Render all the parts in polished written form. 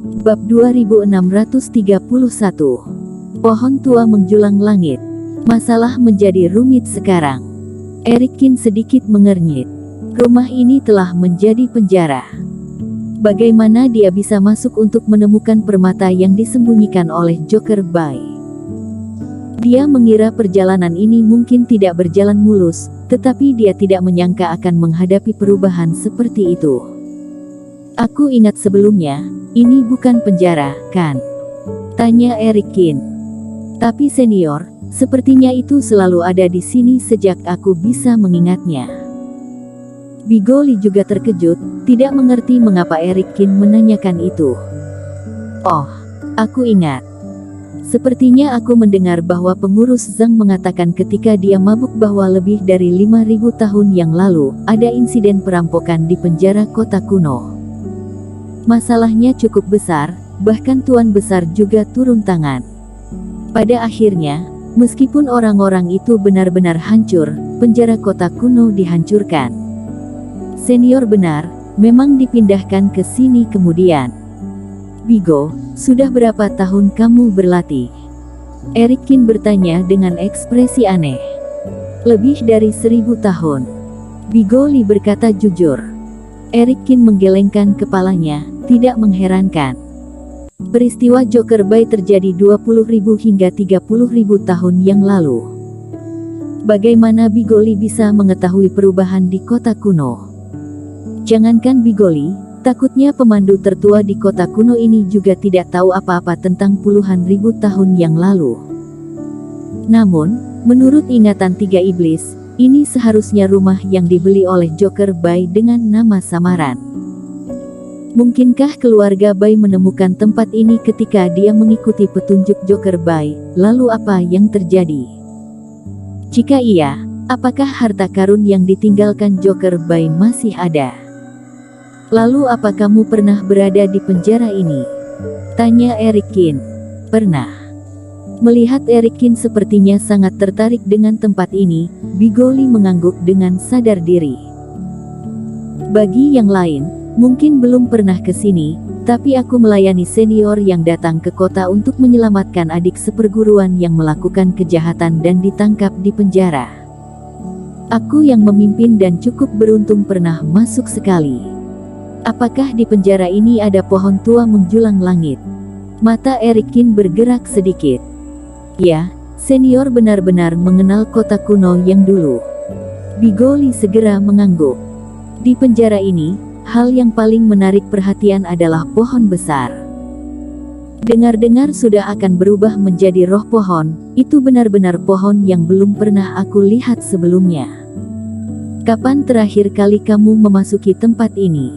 Bab 2631. Pohon tua menjulang langit. Masalah menjadi rumit sekarang. Erikin sedikit mengernyit. Rumah ini telah menjadi penjara. Bagaimana dia bisa masuk untuk menemukan permata yang disembunyikan oleh Joker Bay? Dia mengira perjalanan ini mungkin tidak berjalan mulus, tetapi dia tidak menyangka akan menghadapi perubahan seperti itu. Aku ingat sebelumnya, ini bukan penjara, kan? Tanya Erikin. Tapi senior, sepertinya itu selalu ada di sini sejak aku bisa mengingatnya. Bigoli juga terkejut, tidak mengerti mengapa Erikin menanyakan itu. Oh, aku ingat. Sepertinya aku mendengar bahwa pengurus Zhang mengatakan ketika dia mabuk bahwa lebih dari 5.000 tahun yang lalu, ada insiden perampokan di penjara kota kuno. Masalahnya cukup besar, bahkan Tuan Besar juga turun tangan. Pada akhirnya, meskipun orang-orang itu benar-benar hancur, penjara kota kuno dihancurkan. Senior benar, memang dipindahkan ke sini kemudian. Bigo, sudah berapa tahun kamu berlatih? Erikin bertanya dengan ekspresi aneh. Lebih dari 1000 tahun. Bigoli berkata jujur. Erikin menggelengkan kepalanya, tidak mengherankan. Peristiwa Joker Bay terjadi 20.000 hingga 30.000 tahun yang lalu. Bagaimana Bigoli bisa mengetahui perubahan di kota kuno? Jangankan Bigoli, takutnya pemandu tertua di kota kuno ini juga tidak tahu apa-apa tentang puluhan ribu tahun yang lalu. Namun, menurut ingatan tiga iblis, ini seharusnya rumah yang dibeli oleh Joker Bay dengan nama samaran. Mungkinkah keluarga Bay menemukan tempat ini ketika dia mengikuti petunjuk Joker Bay, lalu apa yang terjadi? Jika iya, apakah harta karun yang ditinggalkan Joker Bay masih ada? Lalu apa kamu pernah berada di penjara ini? Tanya Erikin. Pernah. Melihat Erikin sepertinya sangat tertarik dengan tempat ini, Bigoli mengangguk dengan sadar diri. Bagi yang lain, mungkin belum pernah ke sini, tapi aku melayani senior yang datang ke kota untuk menyelamatkan adik seperguruan yang melakukan kejahatan dan ditangkap di penjara. Aku yang memimpin dan cukup beruntung pernah masuk sekali. Apakah di penjara ini ada pohon tua menjulang langit? Mata Erikin bergerak sedikit. Ya, senior benar-benar mengenal kota kuno yang dulu. Bigoli segera mengangguk. Di penjara ini, hal yang paling menarik perhatian adalah pohon besar. Dengar-dengar sudah akan berubah menjadi roh pohon, itu benar-benar pohon yang belum pernah aku lihat sebelumnya. Kapan terakhir kali kamu memasuki tempat ini?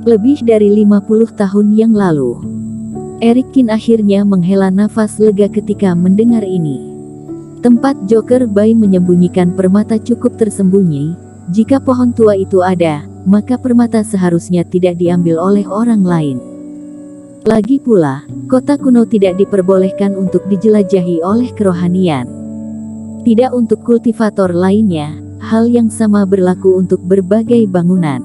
Lebih dari 50 tahun yang lalu. Erikin akhirnya menghela nafas lega ketika mendengar ini. Tempat Joker Bay menyembunyikan permata cukup tersembunyi. Jika pohon tua itu ada, maka permata seharusnya tidak diambil oleh orang lain. Lagi pula, kota kuno tidak diperbolehkan untuk dijelajahi oleh kerohanian. Tidak untuk kultivator lainnya, hal yang sama berlaku untuk berbagai bangunan.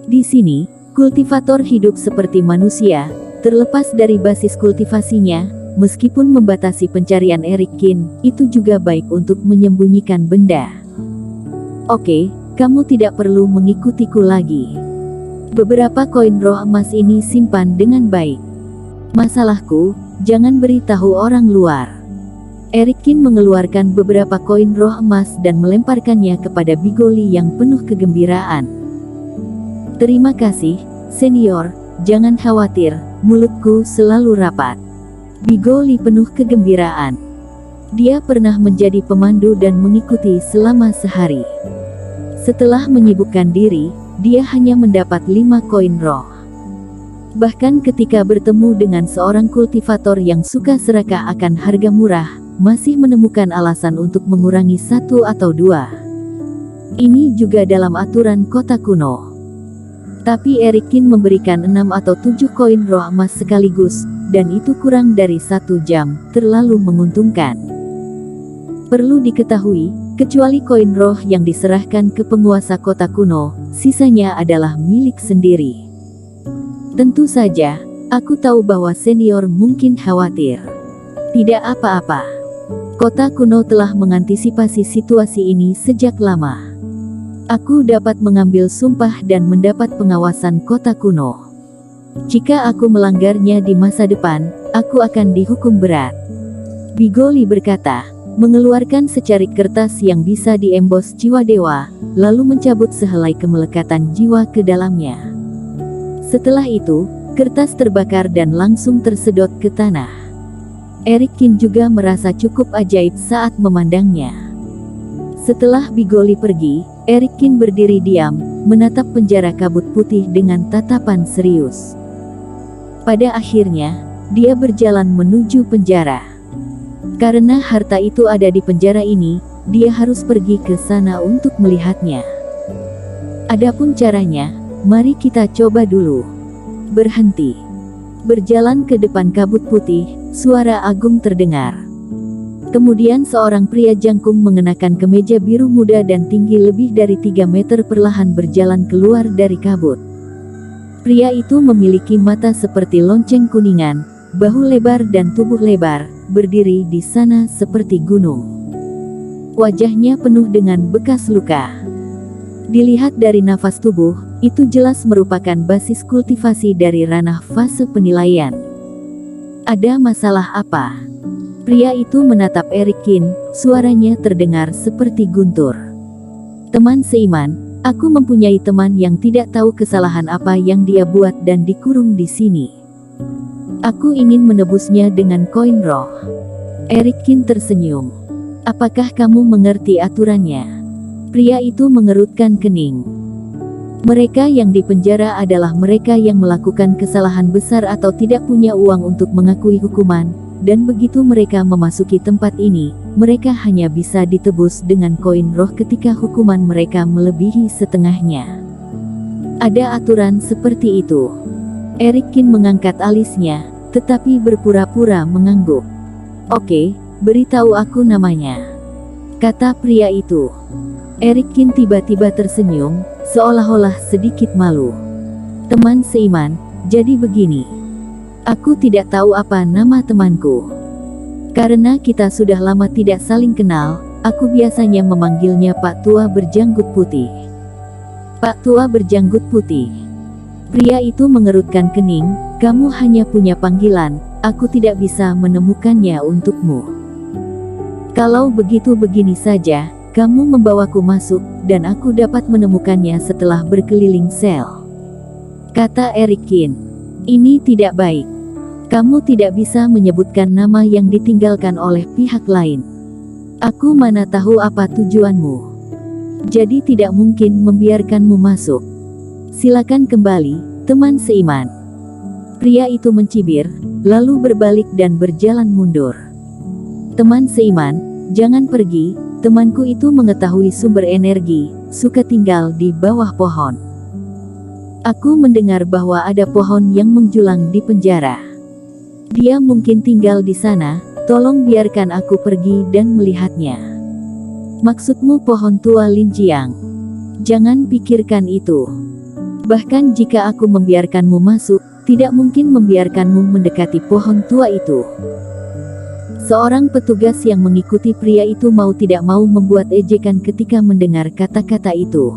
Di sini, kultivator hidup seperti manusia, terlepas dari basis kultivasinya, meskipun membatasi pencarian Erikin, itu juga baik untuk menyembunyikan benda. Oke, kamu tidak perlu mengikutiku lagi. Beberapa koin roh emas ini simpan dengan baik. Masalahku, jangan beritahu orang luar. Erikin mengeluarkan beberapa koin roh emas dan melemparkannya kepada Bigoli yang penuh kegembiraan. Terima kasih, senior, jangan khawatir. Mulutku selalu rapat. Bigoli penuh kegembiraan. Dia pernah menjadi pemandu dan mengikuti selama sehari. Setelah menyibukkan diri, dia hanya mendapat 5 koin roh. Bahkan ketika bertemu dengan seorang kultivator yang suka serakah akan harga murah, masih menemukan alasan untuk mengurangi 1 atau 2. Ini juga dalam aturan kota kuno. Tapi Erikin memberikan 6 atau 7 koin roh emas sekaligus, dan itu kurang dari 1 jam, terlalu menguntungkan. Perlu diketahui, kecuali koin roh yang diserahkan ke penguasa kota kuno, sisanya adalah milik sendiri. Tentu saja, aku tahu bahwa senior mungkin khawatir. Tidak apa-apa. Kota kuno telah mengantisipasi situasi ini sejak lama. Aku dapat mengambil sumpah dan mendapat pengawasan kota kuno. Jika aku melanggarnya di masa depan, aku akan dihukum berat. Bigoli berkata, mengeluarkan secarik kertas yang bisa diembos jiwa dewa, lalu mencabut sehelai kemelekatan jiwa ke dalamnya. Setelah itu, kertas terbakar dan langsung tersedot ke tanah. Eric Kin juga merasa cukup ajaib saat memandangnya. Setelah Bigoli pergi, Eric Kin berdiri diam, menatap penjara kabut putih dengan tatapan serius. Pada akhirnya, dia berjalan menuju penjara. Karena harta itu ada di penjara ini, dia harus pergi ke sana untuk melihatnya. Adapun caranya, mari kita coba dulu. Berhenti. Berjalan ke depan kabut putih, suara agung terdengar. Kemudian seorang pria jangkung mengenakan kemeja biru muda dan tinggi lebih dari 3 meter perlahan berjalan keluar dari kabut. Pria itu memiliki mata seperti lonceng kuningan, bahu lebar dan tubuh lebar, berdiri di sana seperti gunung. Wajahnya penuh dengan bekas luka. Dilihat dari nafas tubuh, itu jelas merupakan basis kultivasi dari ranah fase penilaian. Ada masalah apa? Pria itu menatap Eric Kin, suaranya terdengar seperti guntur. Teman seiman, aku mempunyai teman yang tidak tahu kesalahan apa yang dia buat dan dikurung di sini. Aku ingin menebusnya dengan koin roh. Eric Kin tersenyum. Apakah kamu mengerti aturannya? Pria itu mengerutkan kening. Mereka yang dipenjara adalah mereka yang melakukan kesalahan besar atau tidak punya uang untuk mengakui hukuman, dan begitu mereka memasuki tempat ini, mereka hanya bisa ditebus dengan koin roh ketika hukuman mereka melebihi setengahnya. Ada aturan seperti itu. Eric Kin mengangkat alisnya, tetapi berpura-pura mengangguk. Oke, beritahu aku namanya, kata pria itu. Eric Kin tiba-tiba tersenyum, seolah-olah sedikit malu. Teman seiman, jadi begini. Aku tidak tahu apa nama temanku. Karena kita sudah lama tidak saling kenal, aku biasanya memanggilnya Pak Tua Berjanggut Putih. Pak Tua Berjanggut Putih. Pria itu mengerutkan kening, kamu hanya punya panggilan, aku tidak bisa menemukannya untukmu. Kalau begitu begini saja, kamu membawaku masuk, dan aku dapat menemukannya setelah berkeliling sel. Kata Eric Kin. Ini tidak baik. Kamu tidak bisa menyebutkan nama yang ditinggalkan oleh pihak lain. Aku mana tahu apa tujuanmu. Jadi tidak mungkin membiarkanmu masuk. Silakan kembali, teman seiman. Pria itu mencibir, lalu berbalik dan berjalan mundur. Teman seiman, jangan pergi. Temanku itu mengetahui sumber energi, suka tinggal di bawah pohon. Aku mendengar bahwa ada pohon yang menjulang di penjara. Dia mungkin tinggal di sana, tolong biarkan aku pergi dan melihatnya. Maksudmu pohon tua Lin Jiang? Jangan pikirkan itu. Bahkan jika aku membiarkanmu masuk, tidak mungkin membiarkanmu mendekati pohon tua itu. Seorang petugas yang mengikuti pria itu mau tidak mau membuat ejekan ketika mendengar kata-kata itu.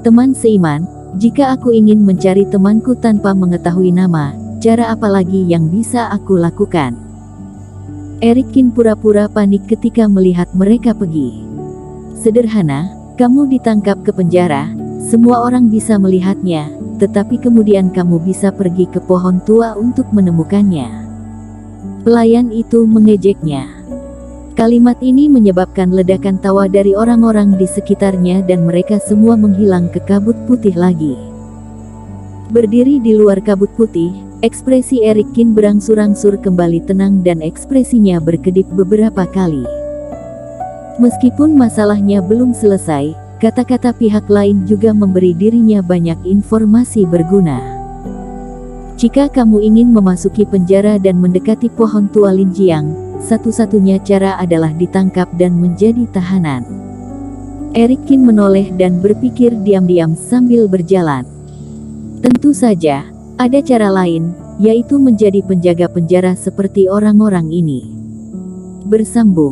Teman seiman, jika aku ingin mencari temanku tanpa mengetahui nama, cara apa lagi yang bisa aku lakukan? Eric Kin pura-pura panik ketika melihat mereka pergi. Sederhana, kamu ditangkap ke penjara, semua orang bisa melihatnya, tetapi kemudian kamu bisa pergi ke pohon tua untuk menemukannya. Pelayan itu mengejeknya. Kalimat ini menyebabkan ledakan tawa dari orang-orang di sekitarnya dan mereka semua menghilang ke kabut putih lagi. Berdiri di luar kabut putih, ekspresi Eric Kin berangsur-angsur kembali tenang dan ekspresinya berkedip beberapa kali. Meskipun masalahnya belum selesai, kata-kata pihak lain juga memberi dirinya banyak informasi berguna. Jika kamu ingin memasuki penjara dan mendekati pohon tua Lin Jiang, satu-satunya cara adalah ditangkap dan menjadi tahanan. Eric Kin menoleh dan berpikir diam-diam sambil berjalan. Tentu saja, Ada cara lain, yaitu menjadi penjaga penjara seperti orang-orang ini. Bersambung.